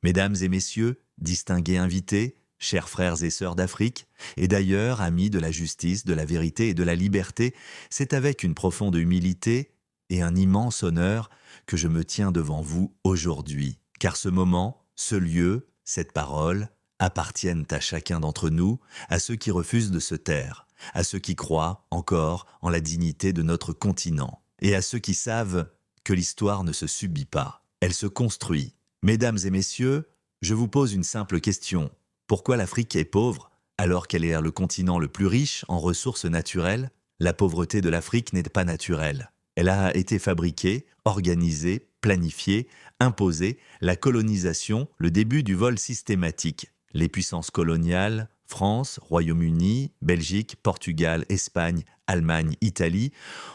Mesdames et messieurs, distingués invités, chers frères et sœurs d'Afrique, et d'ailleurs amis de la justice, de la vérité et de la liberté, c'est avec une profonde humilité et un immense honneur que je me tiens devant vous aujourd'hui, car ce moment, ce lieu, cette parole appartiennent à chacun d'entre nous, à ceux qui refusent de se taire, à ceux qui croient encore en la dignité de notre continent, et à ceux qui savent que l'histoire ne se subit pas, elle se construit. Mesdames et messieurs, je vous pose une simple question. Pourquoi l'Afrique est pauvre alors qu'elle est le continent le plus riche en ressources naturelles? La pauvreté de l'Afrique n'est pas naturelle. Elle a été fabriquée, organisée, planifiée, imposée, la colonisation, le début du vol systématique. Les puissances coloniales, France, Royaume-Uni, Belgique, Portugal, Espagne, Allemagne, Italie,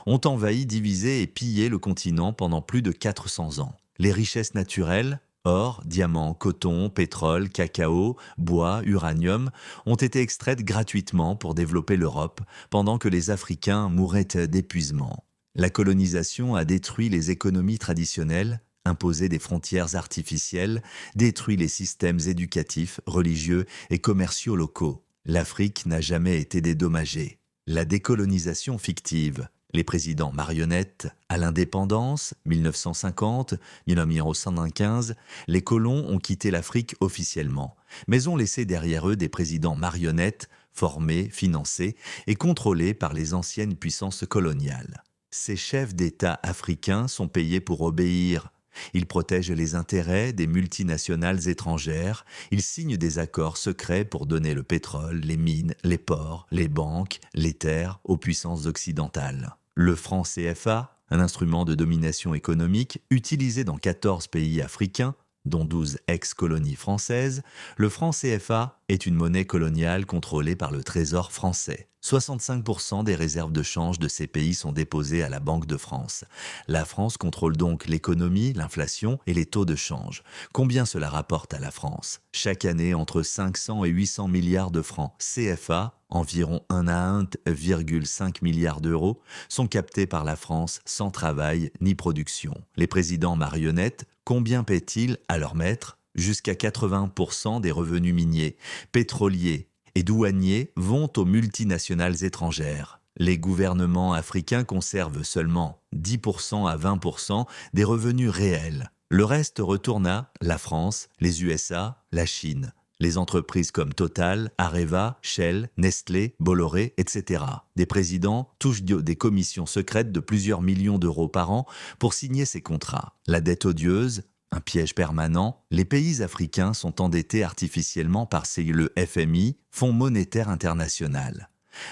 ont envahi, divisé et pillé le continent pendant plus de 400 ans. Les richesses naturelles, or, diamants, coton, pétrole, cacao, bois, uranium, ont été extraites gratuitement pour développer l'Europe, pendant que les Africains mouraient d'épuisement. La colonisation a détruit les économies traditionnelles, imposé des frontières artificielles, détruit les systèmes éducatifs, religieux et commerciaux locaux. L'Afrique n'a jamais été dédommagée. La décolonisation fictive, les présidents marionnettes, à l'indépendance, 1950-1975, les colons ont quitté l'Afrique officiellement, mais ont laissé derrière eux des présidents marionnettes, formés, financés et contrôlés par les anciennes puissances coloniales. Ces chefs d'État africains sont payés pour obéir. Ils protègent les intérêts des multinationales étrangères, ils signent des accords secrets pour donner le pétrole, les mines, les ports, les banques, les terres aux puissances occidentales. Le franc CFA, un instrument de domination économique utilisé dans 14 pays africains, dont 12 ex-colonies françaises, le franc CFA est une monnaie coloniale contrôlée par le Trésor français. 65% des réserves de change de ces pays sont déposées à la Banque de France. La France contrôle donc l'économie, l'inflation et les taux de change. Combien cela rapporte à la France? Chaque année, entre 500 et 800 milliards de francs CFA, environ 1 à 1,5 milliard d'euros, sont captés par la France sans travail ni production. Les présidents marionnettes, combien paient-ils à leur maître? Jusqu'à 80% des revenus miniers, pétroliers et douaniers vont aux multinationales étrangères. Les gouvernements africains conservent seulement 10% à 20% des revenus réels. Le reste retourne à la France, les USA, la Chine. Les entreprises comme Total, Areva, Shell, Nestlé, Bolloré, etc. Des présidents touchent des commissions secrètes de plusieurs millions d'euros par an pour signer ces contrats. La dette odieuse, un piège permanent, les pays africains sont endettés artificiellement par le FMI, Fonds monétaire international,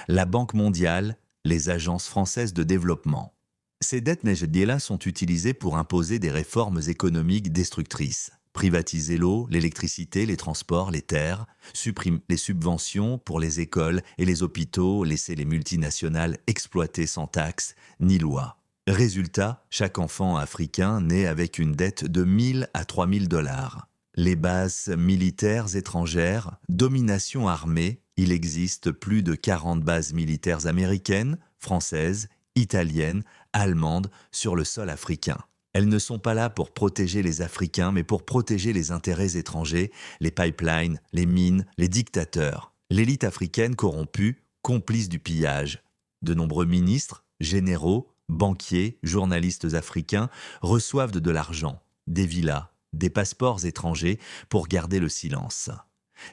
la Banque mondiale, les agences françaises de développement. Ces dettes nigériennes sont utilisées pour imposer des réformes économiques destructrices. Privatiser l'eau, l'électricité, les transports, les terres, supprimer les subventions pour les écoles et les hôpitaux, laisser les multinationales exploiter sans taxes ni loi. Résultat, chaque enfant africain naît avec une dette de 1000 à 3000 $. Les bases militaires étrangères, domination armée, il existe plus de 40 bases militaires américaines, françaises, italiennes, allemandes sur le sol africain. Elles ne sont pas là pour protéger les Africains, mais pour protéger les intérêts étrangers, les pipelines, les mines, les dictateurs. L'élite africaine corrompue, complice du pillage. De nombreux ministres, généraux, banquiers, journalistes africains reçoivent de l'argent, des villas, des passeports étrangers pour garder le silence.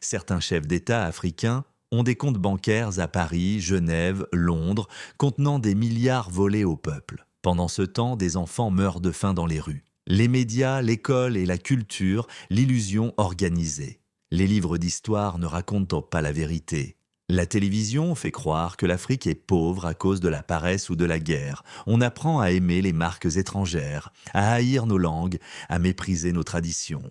Certains chefs d'État africains ont des comptes bancaires à Paris, Genève, Londres, contenant des milliards volés au peuple. Pendant ce temps, des enfants meurent de faim dans les rues. Les médias, l'école et la culture, l'illusion organisée. Les livres d'histoire ne racontent pas la vérité. La télévision fait croire que l'Afrique est pauvre à cause de la paresse ou de la guerre. On apprend à aimer les marques étrangères, à haïr nos langues, à mépriser nos traditions.